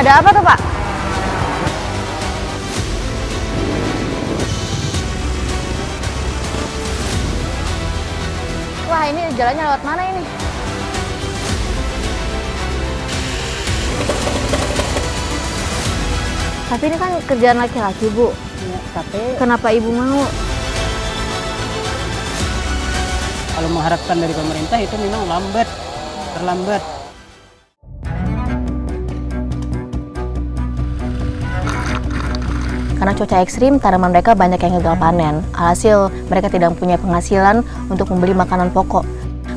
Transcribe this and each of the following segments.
Ada apa tuh, Pak? Wah, ini jalannya lewat mana ini? Tapi ini kan kerjaan laki-laki, Bu. Ya, tapi Kenapa Ibu mau? kalau mengharapkan dari pemerintah itu memang terlambat. Karena cuaca ekstrim, tanaman mereka banyak yang gagal panen. Alhasil, mereka tidak punya penghasilan untuk membeli makanan pokok.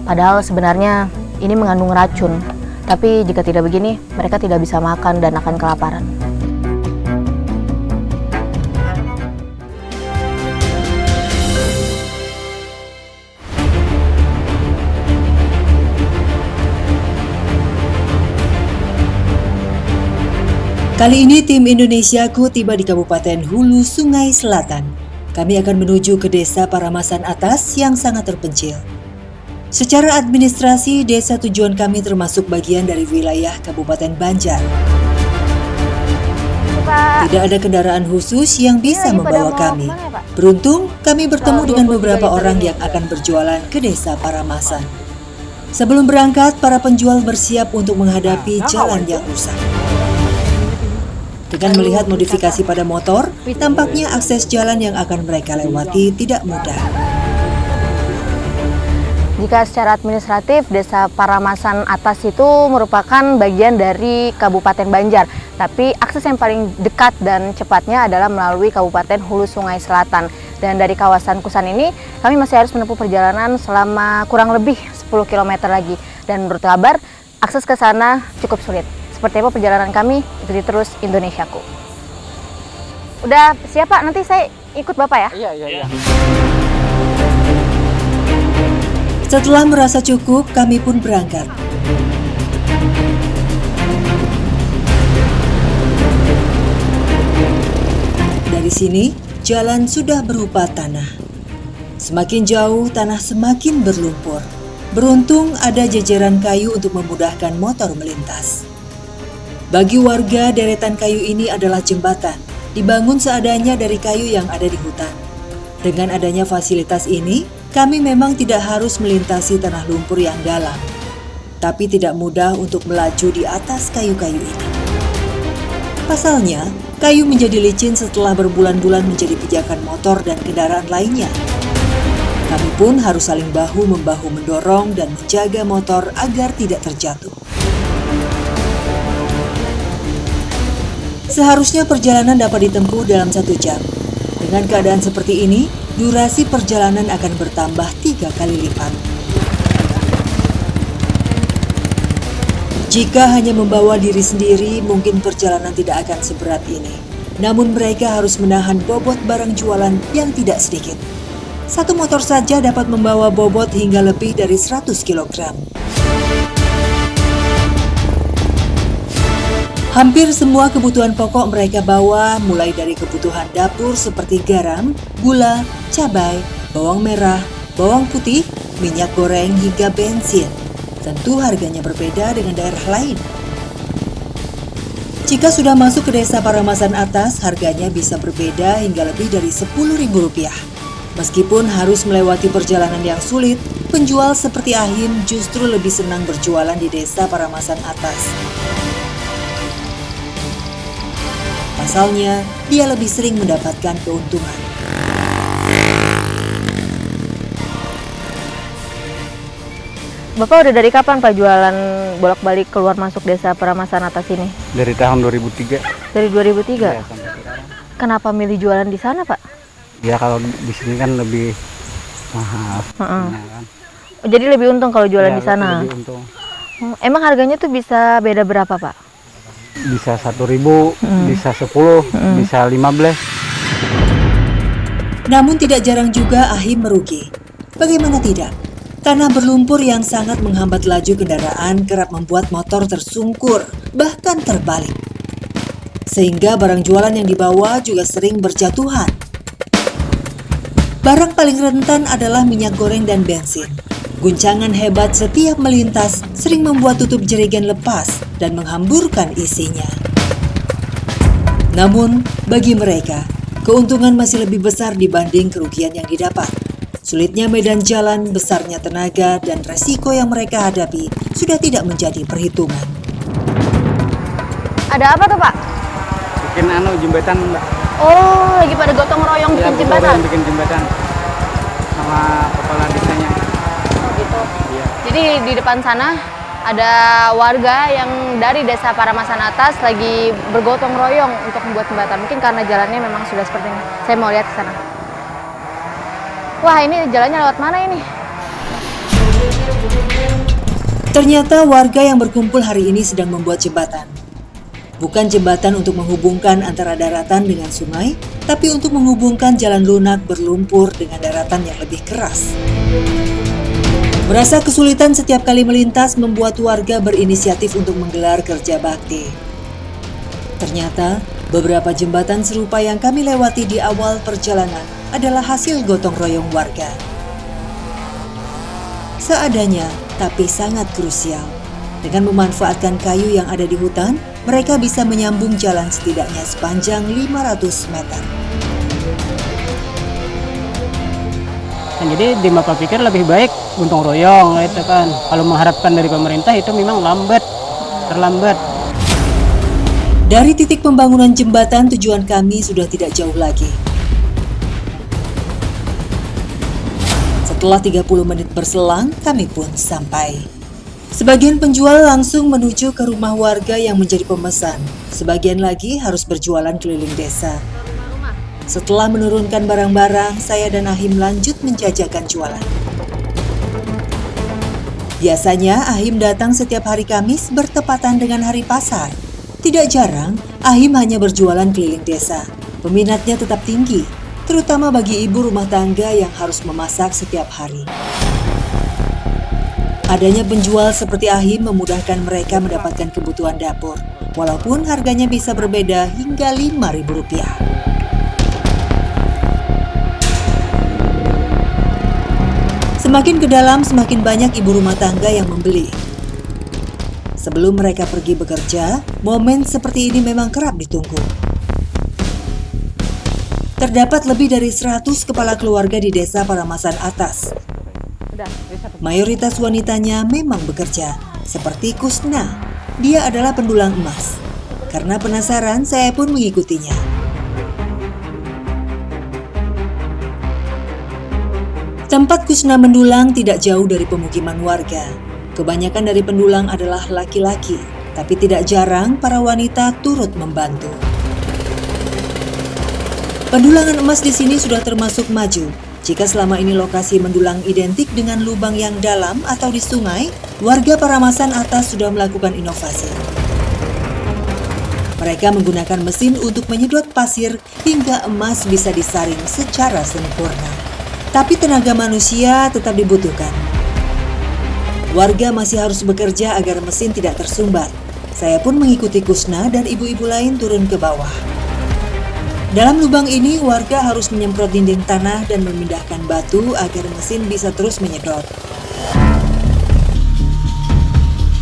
Padahal sebenarnya ini mengandung racun. Tapi jika tidak begini, mereka tidak bisa makan dan akan kelaparan. Kali ini tim Indonesiaku tiba di Kabupaten Hulu Sungai Selatan. Kami akan menuju ke Desa Paramasan Atas yang sangat terpencil. Secara administrasi, desa tujuan kami termasuk bagian dari wilayah Kabupaten Banjar. Pak, Tidak ada kendaraan khusus yang bisa lagi pada membawa mau kami. kemana ya, Pak? Beruntung, kami bertemu Soal dengan 23 beberapa liter orang ini. yang akan berjualan ke Desa Paramasan. Sebelum berangkat, para penjual bersiap untuk menghadapi jalan yang rusak. Dengan melihat modifikasi pada motor, tampaknya akses jalan yang akan mereka lewati tidak mudah. Jika secara administratif, Desa Paramasan Atas itu merupakan bagian dari Kabupaten Banjar. Tapi akses yang paling dekat dan cepatnya adalah melalui Kabupaten Hulu Sungai Selatan. Dan dari kawasan Kusan ini, kami masih harus menempuh perjalanan selama kurang lebih 10 km lagi. Dan menurut kabar, akses ke sana cukup sulit. Seperti apa perjalanan kami, ikuti terus Indonesiaku. Udah siap, Pak? Nanti saya ikut Bapak ya? Iya. Setelah merasa cukup, kami pun berangkat. Dari sini, jalan sudah berupa tanah. Semakin jauh, tanah semakin berlumpur. Beruntung ada jajaran kayu untuk memudahkan motor melintas. Bagi warga, deretan kayu ini adalah jembatan, dibangun seadanya dari kayu yang ada di hutan. Dengan adanya fasilitas ini, kami memang tidak harus melintasi tanah lumpur yang dalam, tapi tidak mudah untuk melaju di atas kayu-kayu ini. Pasalnya, kayu menjadi licin setelah berbulan-bulan menjadi pijakan motor dan kendaraan lainnya. Kami pun harus saling bahu-membahu mendorong dan menjaga motor agar tidak terjatuh. Seharusnya perjalanan dapat ditempuh dalam 1 jam. Dengan keadaan seperti ini, durasi perjalanan akan bertambah 3 kali lipat. Jika hanya membawa diri sendiri, mungkin perjalanan tidak akan seberat ini. Namun mereka harus menahan bobot barang jualan yang tidak sedikit. Satu motor saja dapat membawa bobot hingga lebih dari 100 kg. Hampir semua kebutuhan pokok mereka bawa, mulai dari kebutuhan dapur seperti garam, gula, cabai, bawang merah, bawang putih, minyak goreng, hingga bensin. Tentu harganya berbeda dengan daerah lain. Jika sudah masuk ke Desa Paramasan Atas, harganya bisa berbeda hingga lebih dari Rp10.000. Meskipun harus melewati perjalanan yang sulit, penjual seperti Ahim justru lebih senang berjualan di Desa Paramasan Atas. Pasalnya, dia lebih sering mendapatkan keuntungan. Bapak udah dari kapan Pak jualan bolak-balik keluar masuk Desa Paramasan Atas ini? Dari tahun 2003. Dari 2003? Ya, sampai sekarang. Kenapa milih jualan di sana, Pak? Ya kalau di sini kan lebih mahal. Heeh. Ya, kan? Jadi lebih untung kalau jualan Ya, di sana? lebih untung. Emang harganya tuh bisa beda berapa, Pak? Bisa 1.000, bisa 10, bisa 15. Namun tidak jarang juga Ahim merugi. Bagaimana tidak? Tanah berlumpur yang sangat menghambat laju kendaraan kerap membuat motor tersungkur, bahkan terbalik. Sehingga barang jualan yang dibawa juga sering berjatuhan. Barang paling rentan adalah minyak goreng dan bensin. Guncangan hebat setiap melintas sering membuat tutup jerigen lepas dan menghamburkan isinya. Namun, bagi mereka, keuntungan masih lebih besar dibanding kerugian yang didapat. Sulitnya medan jalan, besarnya tenaga, dan resiko yang mereka hadapi sudah tidak menjadi perhitungan. Ada apa tuh Pak? Bikin jembatan, Mbak. Oh, lagi pada gotong royong Ya, bikin jembatan. bikin jembatan sama kepala desanya. Oh gitu. Iya. Jadi di depan sana ada warga yang dari Desa Paramasan Atas lagi bergotong royong untuk membuat jembatan. Mungkin karena jalannya memang sudah seperti ini. Saya mau lihat ke sana. Wah, ini jalannya lewat mana ini? Ternyata warga yang berkumpul hari ini sedang membuat jembatan. Bukan jembatan untuk menghubungkan antara daratan dengan sungai, tapi untuk menghubungkan jalan lunak berlumpur dengan daratan yang lebih keras. Merasa kesulitan setiap kali melintas membuat warga berinisiatif untuk menggelar kerja bakti. Ternyata, beberapa jembatan serupa yang kami lewati di awal perjalanan adalah hasil gotong royong warga. Seadanya, tapi sangat krusial. Dengan memanfaatkan kayu yang ada di hutan, mereka bisa menyambung jalan setidaknya sepanjang 500 meter. Dan jadi di Bapak pikir lebih baik gotong royong itu kan. Kalau mengharapkan dari pemerintah itu memang terlambat. Dari titik pembangunan jembatan, tujuan kami sudah tidak jauh lagi. Setelah 30 menit berselang, kami pun sampai. Sebagian penjual langsung menuju ke rumah warga yang menjadi pemesan. Sebagian lagi harus berjualan keliling desa. Setelah menurunkan barang-barang, saya dan Ahim lanjut menjajakan jualan. Biasanya Ahim datang setiap hari Kamis bertepatan dengan hari pasar. Tidak jarang, Ahim hanya berjualan keliling desa. Peminatnya tetap tinggi, terutama bagi ibu rumah tangga yang harus memasak setiap hari. Adanya penjual seperti Ahim memudahkan mereka mendapatkan kebutuhan dapur, walaupun harganya bisa berbeda hingga Rp5.000. Semakin ke dalam, semakin banyak ibu rumah tangga yang membeli. Sebelum mereka pergi bekerja, momen seperti ini memang kerap ditunggu. Terdapat lebih dari 100 kepala keluarga di Desa Paramasan Atas. Mayoritas wanitanya memang bekerja, seperti Kusna. Dia adalah pendulang emas. Karena penasaran, saya pun mengikutinya. Tempat Kusna mendulang tidak jauh dari pemukiman warga. Kebanyakan dari pendulang adalah laki-laki, tapi tidak jarang para wanita turut membantu. Pendulangan emas di sini sudah termasuk maju. Jika selama ini lokasi mendulang identik dengan lubang yang dalam atau di sungai, warga Paramasan Atas sudah melakukan inovasi. Mereka menggunakan mesin untuk menyedot pasir hingga emas bisa disaring secara sempurna. Tapi tenaga manusia tetap dibutuhkan. Warga masih harus bekerja agar mesin tidak tersumbat. Saya pun mengikuti Kusna dan ibu-ibu lain turun ke bawah. Dalam lubang ini, warga harus menyemprot dinding tanah dan memindahkan batu agar mesin bisa terus menyedot.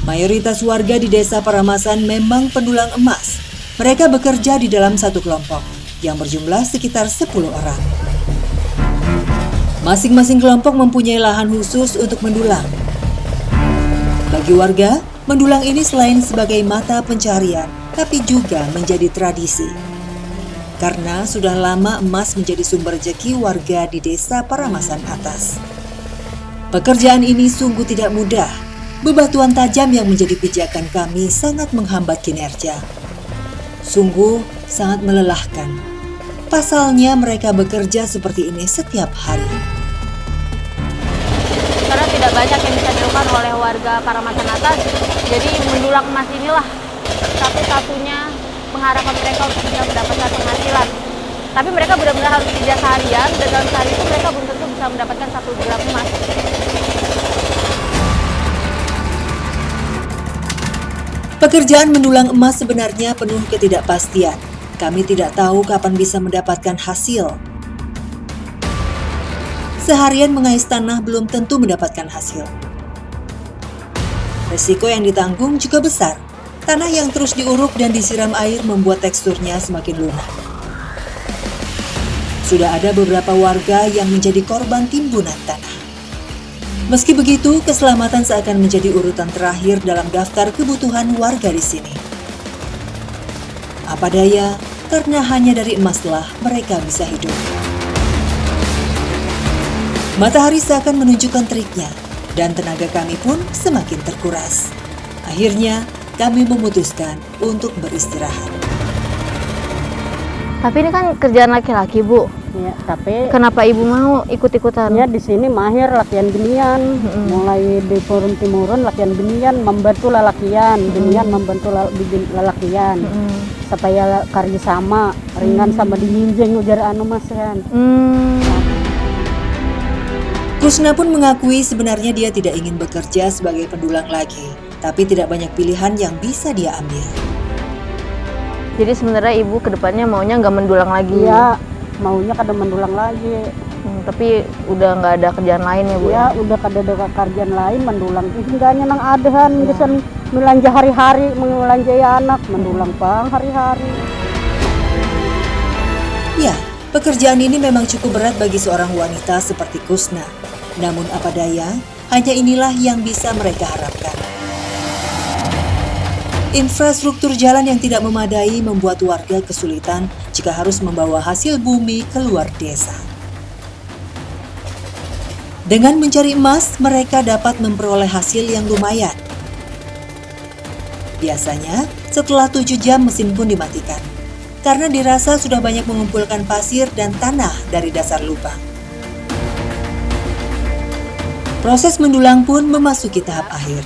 Mayoritas warga di Desa Paramasan memang pendulang emas. Mereka bekerja di dalam satu kelompok yang berjumlah sekitar 10 orang. Masing-masing kelompok mempunyai lahan khusus untuk mendulang. Bagi warga, mendulang ini selain sebagai mata pencaharian, tapi juga menjadi tradisi. Karena sudah lama emas menjadi sumber rezeki warga di Desa Paramasan Atas. Pekerjaan ini sungguh tidak mudah. Bebatuan tajam yang menjadi pijakan kami sangat menghambat kinerja. Sungguh sangat melelahkan. Pasalnya mereka bekerja seperti ini setiap hari. Karena tidak banyak yang bisa dilakukan oleh warga Paramasan Atas, jadi mendulang emas inilah satu-satunya pengharapan mereka untuk bisa mendapatkan penghasilan. Tapi mereka benar-benar harus kerja seharian, dan dalam sehari itu mereka belum tentu bisa mendapatkan 1 gram emas. Pekerjaan mendulang emas sebenarnya penuh ketidakpastian. Kami tidak tahu kapan bisa mendapatkan hasil. Seharian mengais tanah belum tentu mendapatkan hasil. Risiko yang ditanggung juga besar. Tanah yang terus diuruk dan disiram air membuat teksturnya semakin lunak. Sudah ada beberapa warga yang menjadi korban timbunan tanah. Meski begitu, keselamatan seakan menjadi urutan terakhir dalam daftar kebutuhan warga di sini. Apa daya, karena hanya dari emaslah mereka bisa hidup. Matahari seakan menunjukkan triknya, dan tenaga kami pun semakin terkuras. Akhirnya, kami memutuskan untuk beristirahat. Tapi ini kan kerjaan laki-laki, Bu. Ya, tapi Kenapa Ibu mau ikut-ikutan? ya di sini mahir latihan ginian. Mulai di turun-temurun latihan ginian, membantu lelakian, ginian membantu lelakian. Supaya kerja sama, ringan sama diminjeng ujar anu mas kan. Kusna pun mengakui sebenarnya dia tidak ingin bekerja sebagai pendulang lagi, tapi tidak banyak pilihan yang bisa dia ambil. Jadi sebenarnya Ibu kedepannya maunya nggak mendulang lagi. Iya, maunya kada mendulang lagi. Tapi udah nggak ada kerjaan lain ya, Bu? Ya udah kada ada kerjaan lain mendulang. Enggaknya nang adahan gesan belanja hari-hari, mengelanjai anak, mendulang pang hari-hari. Ya, pekerjaan ini memang cukup berat bagi seorang wanita seperti Kusna. Namun apa daya, hanya inilah yang bisa mereka harapkan. Infrastruktur jalan yang tidak memadai membuat warga kesulitan jika harus membawa hasil bumi keluar desa. Dengan mencari emas, mereka dapat memperoleh hasil yang lumayan. Biasanya, setelah 7 jam mesin pun dimatikan, karena dirasa sudah banyak mengumpulkan pasir dan tanah dari dasar lubang. Proses mendulang pun memasuki tahap akhir.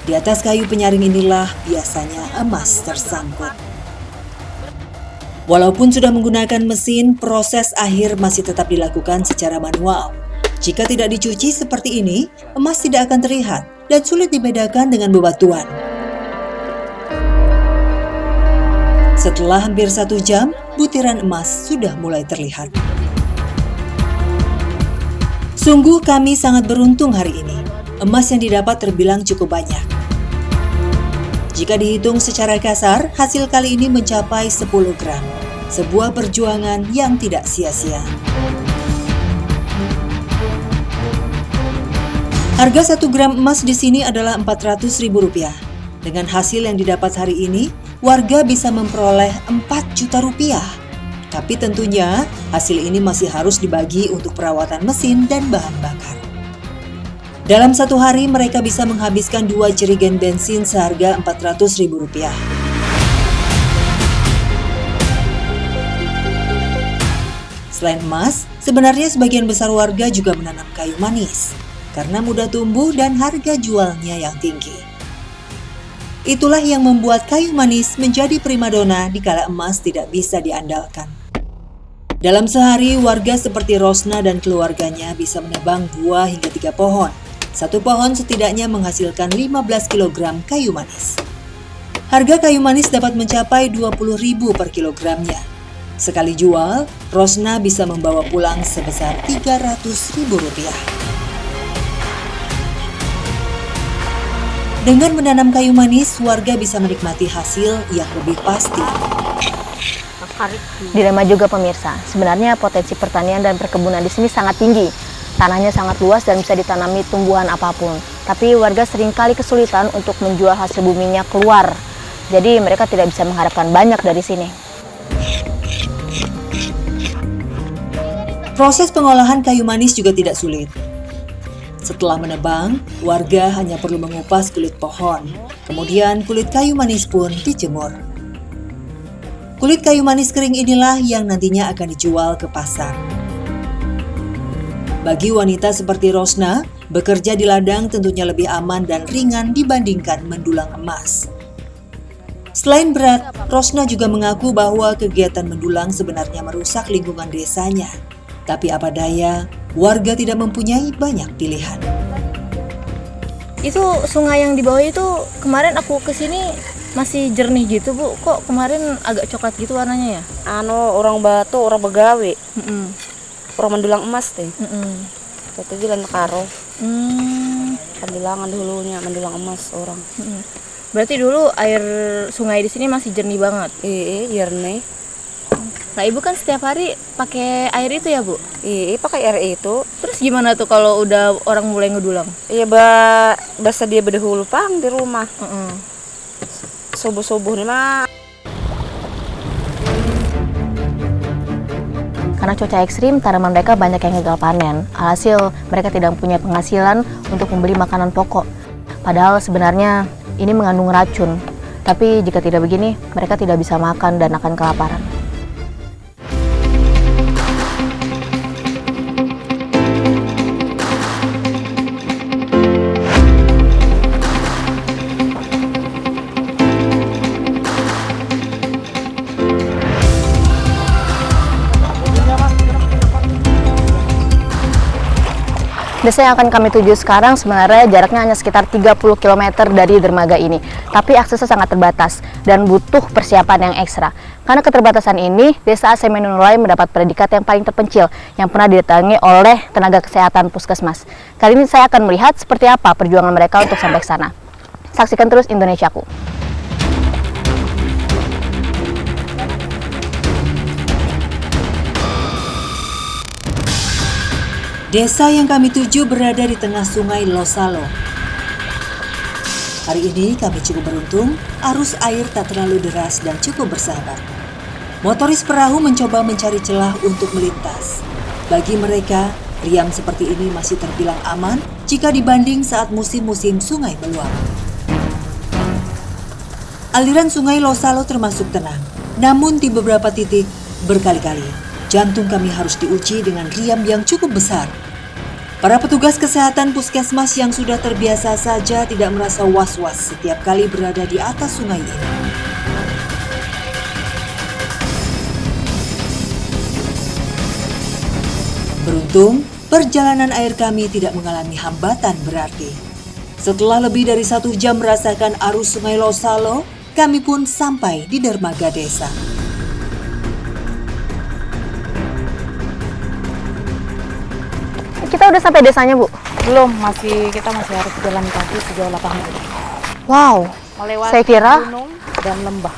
Di atas kayu penyaring inilah biasanya emas tersangkut. Walaupun sudah menggunakan mesin, proses akhir masih tetap dilakukan secara manual. Jika tidak dicuci seperti ini, emas tidak akan terlihat dan sulit dibedakan dengan bebatuan. Setelah hampir 1 jam, butiran emas sudah mulai terlihat. Sungguh kami sangat beruntung hari ini. Emas yang didapat terbilang cukup banyak. Jika dihitung secara kasar, hasil kali ini mencapai 10 gram. Sebuah perjuangan yang tidak sia-sia. Harga 1 gram emas di sini adalah Rp400.000. Dengan hasil yang didapat hari ini, warga bisa memperoleh Rp4 juta. Tapi tentunya hasil ini masih harus dibagi untuk perawatan mesin dan bahan bakar. Dalam satu hari mereka bisa menghabiskan 2 jerigen bensin seharga Rp400.000. Selain emas, sebenarnya sebagian besar warga juga menanam kayu manis karena mudah tumbuh dan harga jualnya yang tinggi. Itulah yang membuat kayu manis menjadi primadona dikala emas tidak bisa diandalkan. Dalam sehari, warga seperti Rosna dan keluarganya bisa menebang 2 hingga 3 pohon. Satu pohon setidaknya menghasilkan 15 kg kayu manis. Harga kayu manis dapat mencapai Rp20.000 per kilogramnya. Sekali jual, Rosna bisa membawa pulang sebesar Rp300.000. Dengan menanam kayu manis, warga bisa menikmati hasil yang lebih pasti. Dilema juga pemirsa, sebenarnya potensi pertanian dan perkebunan di sini sangat tinggi. Tanahnya sangat luas dan bisa ditanami tumbuhan apapun. Tapi warga seringkali kesulitan untuk menjual hasil buminya keluar. Jadi mereka tidak bisa mengharapkan banyak dari sini. Proses pengolahan kayu manis juga tidak sulit. Setelah menebang, warga hanya perlu mengupas kulit pohon. Kemudian kulit kayu manis pun dijemur. Kulit kayu manis kering inilah yang nantinya akan dijual ke pasar. Bagi wanita seperti Rosna, bekerja di ladang tentunya lebih aman dan ringan dibandingkan mendulang emas. Selain berat, Rosna juga mengaku bahwa kegiatan mendulang sebenarnya merusak lingkungan desanya. Tapi apa daya, warga tidak mempunyai banyak pilihan. Itu sungai yang di bawah itu kemarin aku kesini masih jernih gitu, Bu. Kok kemarin agak coklat gitu warnanya ya? Orang batu, orang begawe, orang mendulang emas teh. Itu bilang karo. Pendulangan dulunya mendulang emas orang. Berarti dulu air sungai di sini masih jernih banget. Iya, jernih. Nah, Ibu kan setiap hari pakai air itu ya, Bu? Iya, pakai air itu. Terus gimana tuh kalau udah orang mulai ngedulang? Iya, bersedia berdahulu pang di rumah. Subuh-subuh nih mah. Karena cuaca ekstrim, tanaman mereka banyak yang gagal panen. Alhasil, mereka tidak punya penghasilan untuk membeli makanan pokok. Padahal sebenarnya ini mengandung racun. Tapi jika tidak begini, mereka tidak bisa makan dan akan kelaparan. Desa yang akan kami tuju sekarang sebenarnya jaraknya hanya sekitar 30 km dari dermaga ini. Tapi aksesnya sangat terbatas dan butuh persiapan yang ekstra. Karena keterbatasan ini, Desa Semenulai mendapat predikat yang paling terpencil yang pernah didatangi oleh tenaga kesehatan puskesmas. Kali ini saya akan melihat seperti apa perjuangan mereka untuk sampai ke sana. Saksikan terus Indonesiaku. Desa yang kami tuju berada di tengah sungai Losalo. Hari ini kami cukup beruntung, arus air tak terlalu deras dan cukup bersahabat. Motoris perahu mencoba mencari celah untuk melintas. Bagi mereka, riam seperti ini masih terbilang aman jika dibanding saat musim-musim sungai meluap. Aliran sungai Losalo termasuk tenang, namun di beberapa titik berkali-kali jantung kami harus diuji dengan riam yang cukup besar. Para petugas kesehatan puskesmas yang sudah terbiasa saja tidak merasa was-was setiap kali berada di atas sungai ini. Beruntung, perjalanan air kami tidak mengalami hambatan berarti. Setelah lebih dari 1 jam merasakan arus sungai Losalo, kami pun sampai di dermaga desa. Kita udah sampai desanya, Bu? Belum, kita masih harus jalan kaki sejauh 8 menit. Wow, Melewati saya kira gunung dan lembah.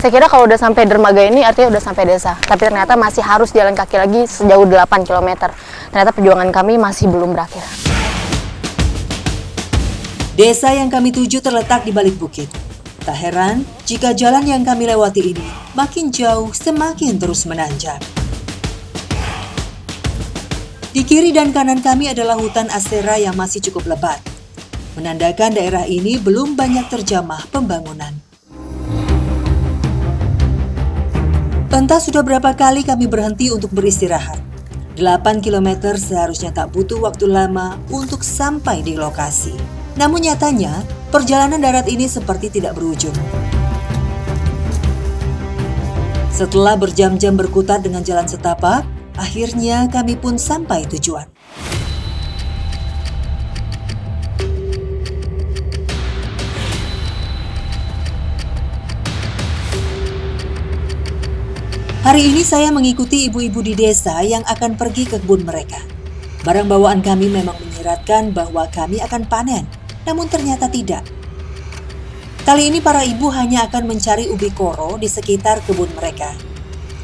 Saya kira kalau udah sampai dermaga ini artinya udah sampai desa. Tapi ternyata masih harus jalan kaki lagi sejauh 8 km. Ternyata perjuangan kami masih belum berakhir. Desa yang kami tuju terletak di balik bukit. Tak heran jika jalan yang kami lewati ini makin jauh semakin terus menanjak. Di kiri dan kanan kami adalah hutan asera yang masih cukup lebat, menandakan daerah ini belum banyak terjamah pembangunan. Entah sudah berapa kali kami berhenti untuk beristirahat. 8 km seharusnya tak butuh waktu lama untuk sampai di lokasi. Namun nyatanya, perjalanan darat ini seperti tidak berujung. Setelah berjam-jam berkutat dengan jalan setapak, akhirnya kami pun sampai tujuan. Hari ini saya mengikuti ibu-ibu di desa yang akan pergi ke kebun mereka. Barang bawaan kami memang menyiratkan bahwa kami akan panen, namun ternyata tidak. Kali ini para ibu hanya akan mencari ubi koro di sekitar kebun mereka.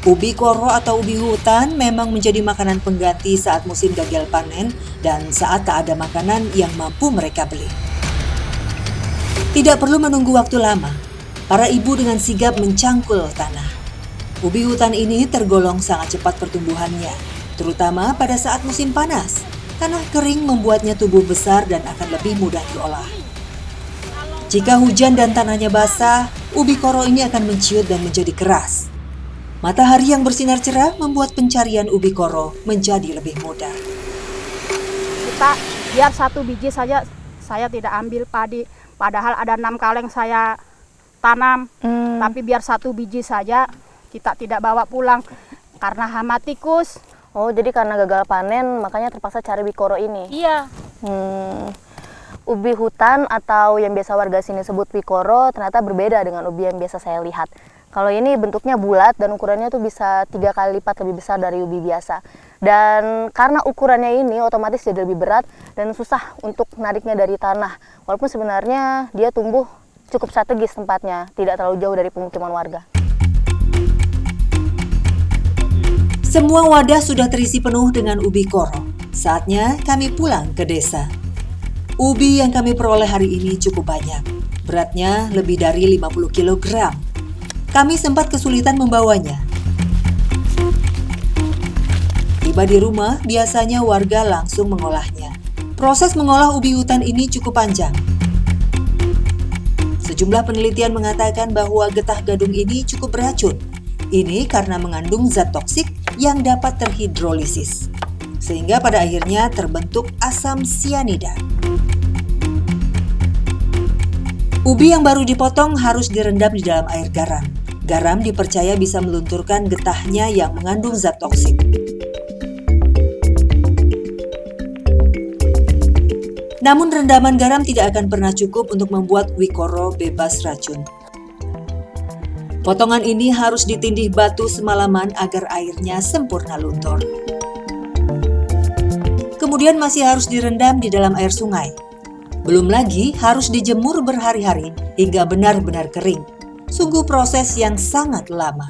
Ubi koro atau ubi hutan memang menjadi makanan pengganti saat musim gagal panen dan saat tak ada makanan yang mampu mereka beli. Tidak perlu menunggu waktu lama, para ibu dengan sigap mencangkul tanah. Ubi hutan ini tergolong sangat cepat pertumbuhannya, terutama pada saat musim panas. Tanah kering membuatnya tumbuh besar dan akan lebih mudah diolah. Jika hujan dan tanahnya basah, ubi koro ini akan menciut dan menjadi keras. Matahari yang bersinar cerah membuat pencarian ubi koro menjadi lebih mudah. Kita biar 1 biji saja saya tidak ambil padi, padahal ada 6 kaleng saya tanam, tapi biar 1 biji saja kita tidak bawa pulang karena hama tikus. Oh, jadi karena gagal panen makanya terpaksa cari ubi koro ini. Iya. Ubi hutan atau yang biasa warga sini sebut ubi koro ternyata berbeda dengan ubi yang biasa saya lihat. Kalau ini bentuknya bulat dan ukurannya tuh bisa 3 kali lipat lebih besar dari ubi biasa. Dan karena ukurannya ini otomatis jadi lebih berat dan susah untuk nariknya dari tanah. Walaupun sebenarnya dia tumbuh cukup strategis tempatnya, tidak terlalu jauh dari pemukiman warga. Semua wadah sudah terisi penuh dengan ubi koro. Saatnya kami pulang ke desa. Ubi yang kami peroleh hari ini cukup banyak. Beratnya lebih dari 50 kg. Kami sempat kesulitan membawanya. Tiba di rumah, biasanya warga langsung mengolahnya. Proses mengolah ubi hutan ini cukup panjang. Sejumlah penelitian mengatakan bahwa getah gadung ini cukup beracun. Ini karena mengandung zat toksik yang dapat terhidrolisis, sehingga pada akhirnya terbentuk asam sianida. Ubi yang baru dipotong harus direndam di dalam air garam. Garam dipercaya bisa melunturkan getahnya yang mengandung zat toksik. Namun rendaman garam tidak akan pernah cukup untuk membuat wikoro bebas racun. Potongan ini harus ditindih batu semalaman agar airnya sempurna luntur. Kemudian masih harus direndam di dalam air sungai. Belum lagi harus dijemur berhari-hari hingga benar-benar kering. Sungguh proses yang sangat lama.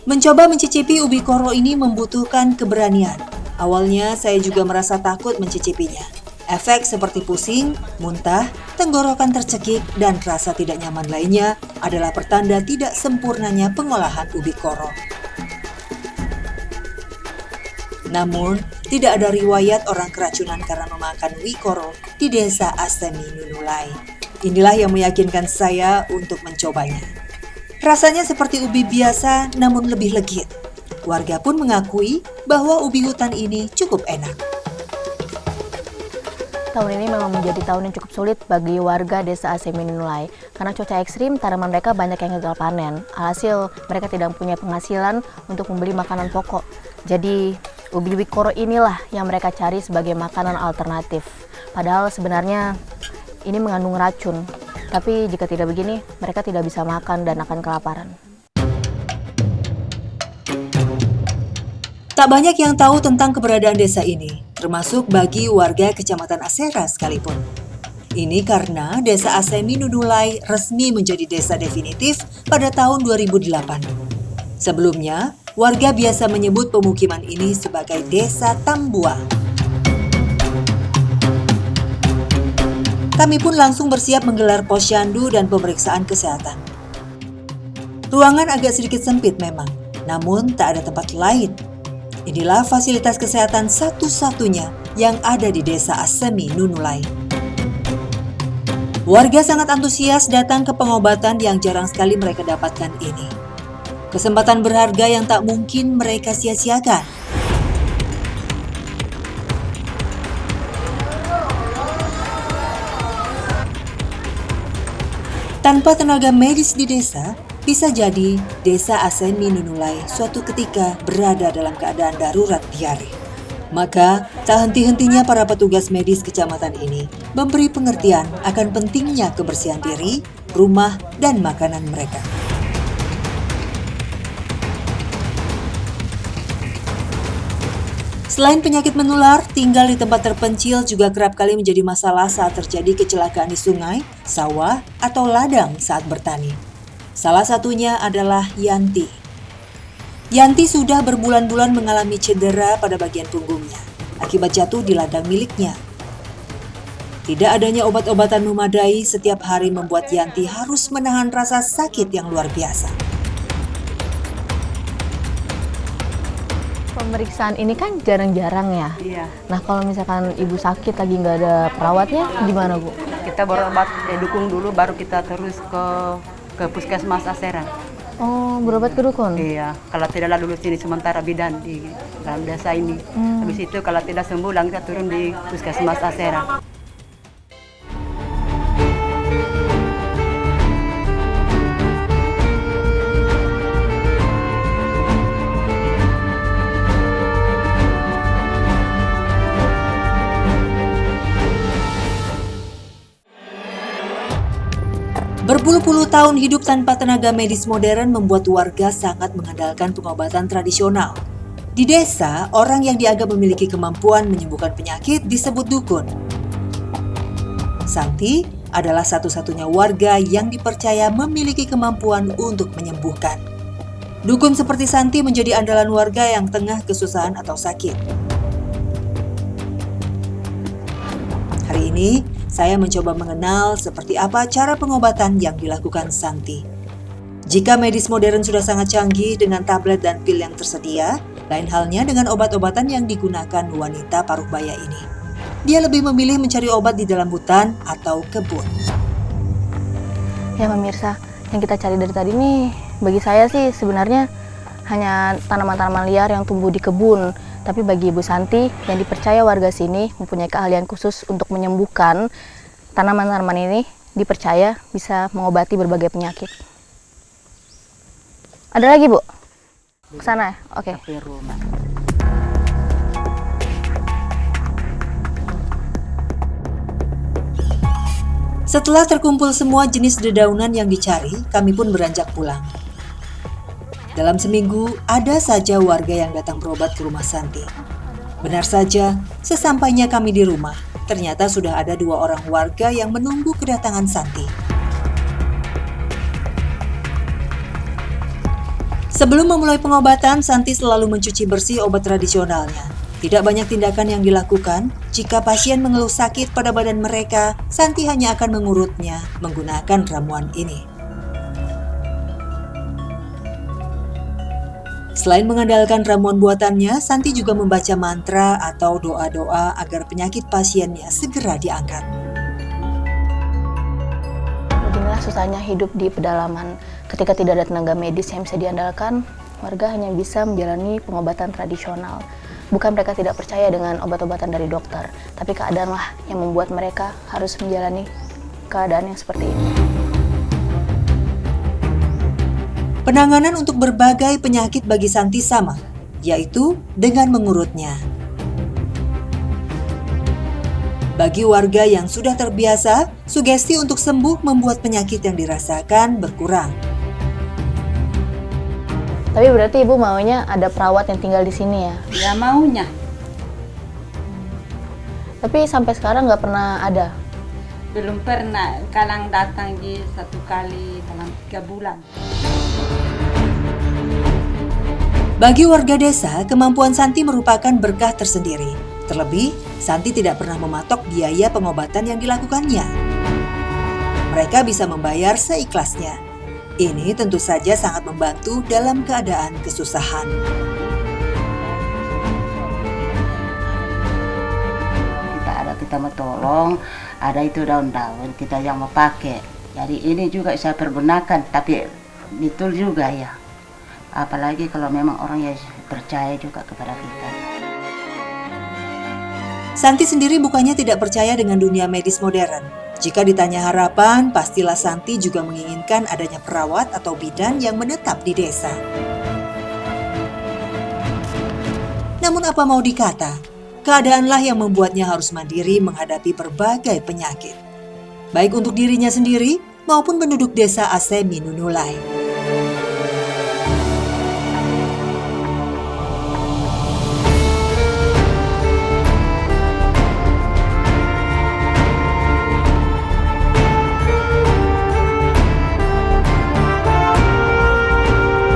Mencoba mencicipi ubi koro ini membutuhkan keberanian. Awalnya saya juga merasa takut mencicipinya. Efek seperti pusing, muntah, tenggorokan tercekik, dan rasa tidak nyaman lainnya adalah pertanda tidak sempurnanya pengolahan ubi koro. Namun, tidak ada riwayat orang keracunan karena memakan wikoro di desa Asemi Nunulai. Inilah yang meyakinkan saya untuk mencobanya. Rasanya seperti ubi biasa namun lebih legit. Warga pun mengakui bahwa ubi hutan ini cukup enak. Tahun ini memang menjadi tahun yang cukup sulit bagi warga desa Asemi Nunulai karena cuaca ekstrim, tanaman mereka banyak yang gagal panen. Alhasil mereka tidak punya penghasilan untuk membeli makanan pokok. Jadi ubi wikoro inilah yang mereka cari sebagai makanan alternatif. Padahal sebenarnya ini mengandung racun. Tapi jika tidak begini, mereka tidak bisa makan dan akan kelaparan. Tak banyak yang tahu tentang keberadaan desa ini, termasuk bagi warga Kecamatan Asera sekalipun. Ini karena desa Asemi Nunulai resmi menjadi desa definitif pada tahun 2008. Sebelumnya, warga biasa menyebut pemukiman ini sebagai Desa Tambua. Kami pun langsung bersiap menggelar posyandu dan pemeriksaan kesehatan. Ruangan agak sedikit sempit memang, namun tak ada tempat lain. Inilah fasilitas kesehatan satu-satunya yang ada di desa Asemi Nunulai. Warga sangat antusias datang ke pengobatan yang jarang sekali mereka dapatkan ini. Kesempatan berharga yang tak mungkin mereka sia-siakan. Tanpa tenaga medis di desa, bisa jadi desa Asemi Nunulai suatu ketika berada dalam keadaan darurat diare. Maka tak henti-hentinya para petugas medis kecamatan ini memberi pengertian akan pentingnya kebersihan diri, rumah, dan makanan mereka. Selain penyakit menular, tinggal di tempat terpencil juga kerap kali menjadi masalah saat terjadi kecelakaan di sungai, sawah, atau ladang saat bertani. Salah satunya adalah Yanti. Yanti sudah berbulan-bulan mengalami cedera pada bagian punggungnya akibat jatuh di ladang miliknya. Tidak adanya obat-obatan memadai setiap hari membuat Yanti harus menahan rasa sakit yang luar biasa. Pemeriksaan ini kan jarang-jarang ya. Iya. Nah kalau misalkan ibu sakit lagi nggak ada perawatnya, gimana Bu? Kita berobat dukung dulu, baru kita terus ke puskesmas Asera. Oh, berobat ke dukun? Iya, kalau tidaklah dulu sini sementara bidan di dalam desa ini. Habis itu kalau tidak sembuh, langsung kita turun di puskesmas Asera. Berpuluh-puluh tahun hidup tanpa tenaga medis modern membuat warga sangat mengandalkan pengobatan tradisional. Di desa, orang yang dianggap memiliki kemampuan menyembuhkan penyakit disebut dukun. Santi adalah satu-satunya warga yang dipercaya memiliki kemampuan untuk menyembuhkan. Dukun seperti Santi menjadi andalan warga yang tengah kesusahan atau sakit. Hari ini, saya mencoba mengenal seperti apa cara pengobatan yang dilakukan Santi. Jika medis modern sudah sangat canggih dengan tablet dan pil yang tersedia, lain halnya dengan obat-obatan yang digunakan wanita paruh baya ini. Dia lebih memilih mencari obat di dalam hutan atau kebun. Ya pemirsa, yang kita cari dari tadi nih, bagi saya sih sebenarnya hanya tanaman-tanaman liar yang tumbuh di kebun. Tapi bagi Ibu Santi yang dipercaya warga sini mempunyai keahlian khusus untuk menyembuhkan, tanaman-tanaman ini dipercaya bisa mengobati berbagai penyakit. Ada lagi, Bu? Ke sana ya? Oke. Di rumah. Setelah terkumpul semua jenis dedaunan yang dicari, kami pun beranjak pulang. Dalam seminggu, ada saja warga yang datang berobat ke rumah Santi. Benar saja, sesampainya kami di rumah, ternyata sudah ada 2 orang warga yang menunggu kedatangan Santi. Sebelum memulai pengobatan, Santi selalu mencuci bersih obat tradisionalnya. Tidak banyak tindakan yang dilakukan. Jika pasien mengeluh sakit pada badan mereka, Santi hanya akan mengurutnya menggunakan ramuan ini. Selain mengandalkan ramuan buatannya, Santi juga membaca mantra atau doa-doa agar penyakit pasiennya segera diangkat. Beginilah susahnya hidup di pedalaman. Ketika tidak ada tenaga medis yang bisa diandalkan, warga hanya bisa menjalani pengobatan tradisional. Bukan mereka tidak percaya dengan obat-obatan dari dokter, tapi keadaanlah yang membuat mereka harus menjalani keadaan yang seperti ini. Penanganan untuk berbagai penyakit bagi Santi sama, yaitu dengan mengurutnya. Bagi warga yang sudah terbiasa, sugesti untuk sembuh membuat penyakit yang dirasakan berkurang. Tapi berarti Ibu maunya ada perawat yang tinggal di sini ya? Ya maunya. Tapi sampai sekarang nggak pernah ada. Belum pernah, kadang datang di 1 kali dalam 3 bulan. Bagi warga desa, kemampuan Santi merupakan berkah tersendiri. Terlebih, Santi tidak pernah mematok biaya pengobatan yang dilakukannya. Mereka bisa membayar seikhlasnya. Ini tentu saja sangat membantu dalam keadaan kesusahan. Kita mau tolong, ada itu daun-daun kita yang mau pakai. Jadi ini juga saya pergunakan, tapi betul juga ya. Apalagi kalau memang orang yang percaya juga kepada kita. Santi sendiri bukannya tidak percaya dengan dunia medis modern. Jika ditanya harapan, pastilah Santi juga menginginkan adanya perawat atau bidan yang menetap di desa. Namun apa mau dikata, keadaanlah yang membuatnya harus mandiri menghadapi berbagai penyakit. Baik untuk dirinya sendiri maupun penduduk desa Asemi Nunulai.